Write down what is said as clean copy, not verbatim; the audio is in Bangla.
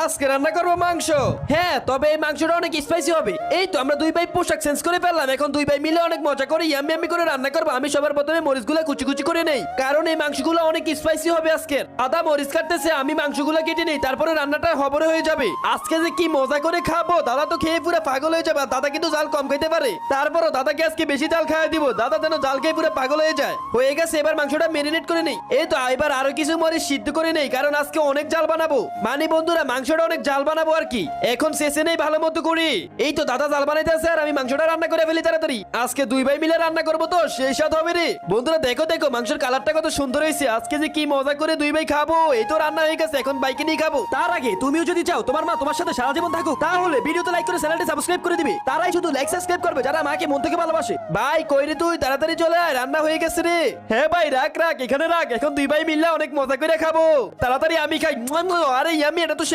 আজকে রান্না করবো মাংস। হ্যাঁ, তবে এই মাংসটা অনেক স্পাইসি হবে। এই তো আমরা দুই ভাই পোশাক চেঞ্জ করে ফেললাম, এখন দুই ভাই মিলে অনেক মজা করে ইয়াম্মি ইয়াম্মি করে রান্না করবো। আমি সবার প্রথমে মরিচগুলো কুচি কুচি করে নেই, কারণ এই মাংসগুলো অনেক স্পাইসি হবে আজকে। আদা মরিচ কাটতেছে, আমি মাংসগুলো কেটে নেই, তারপরে রান্নাটা হবরে হয়ে যাবে। আজকে যে কি মজা করে খাবো, দাদা তো খেয়ে পুরো পাগল হয়ে যাবে। আর দাদা কিন্তু জাল কম খেতে পারে, তারপরও দাদাকে আজকে বেশি জাল খাওয়া দিব। দাদা যেন জাল খেয়ে পুরো পাগল হয়ে যায়। হয়ে গেছে, এবার মাংসটা মেরিনেট করে নেই। এই তো এবার আরো কিছু মরিচ সিদ্ধ করে নেই, কারণ আজকে অনেক জাল বানাবো। মানে বন্ধুরা, মাংসটা অনেক জাল বানাবো আর কি। এখন শেষে নেই ভালো মতো করি। এই তো দাদা জাল বানাইতে আছে, আর আমি মাংসটা রান্না করে ফেলি তাড়াতাড়ি। আজকে দুই ভাই মিলে রান্না করবো, তো সেই সাথে হবে রে। বন্ধুরা দেখো দেখো, মাংসের কালারটা কত সুন্দর হয়েছে। আজকে যে কি মজা করে দুই ভাই খাবো। এই তো রান্না হয়ে গেছে, এখন বাইকে নিয়ে খাবো। তার আগে তুমিও যদি চাও তোমার মা তোমার সাথে সারা জীবন থাকুক, তাহলে ভিডিওতে লাইক করে চ্যানেলটি সাবস্ক্রাইব করে দিবে। তারাই শুধু লাইক সাবস্ক্রাইব করবে যারা মাকে মন থেকে ভালোবাসে। ভাই কই রে তুই, তাড়াতাড়ি চলে আয়, রান্না হয়ে গেছে রে। হ্যাঁ ভাই, রাখ রাখ, এখানে রাখ। এখন দুই ভাই মিললে অনেক মজা করে খাবো। তাড়াতাড়ি আমি খাই। আরে ইয়ামি, এটা তো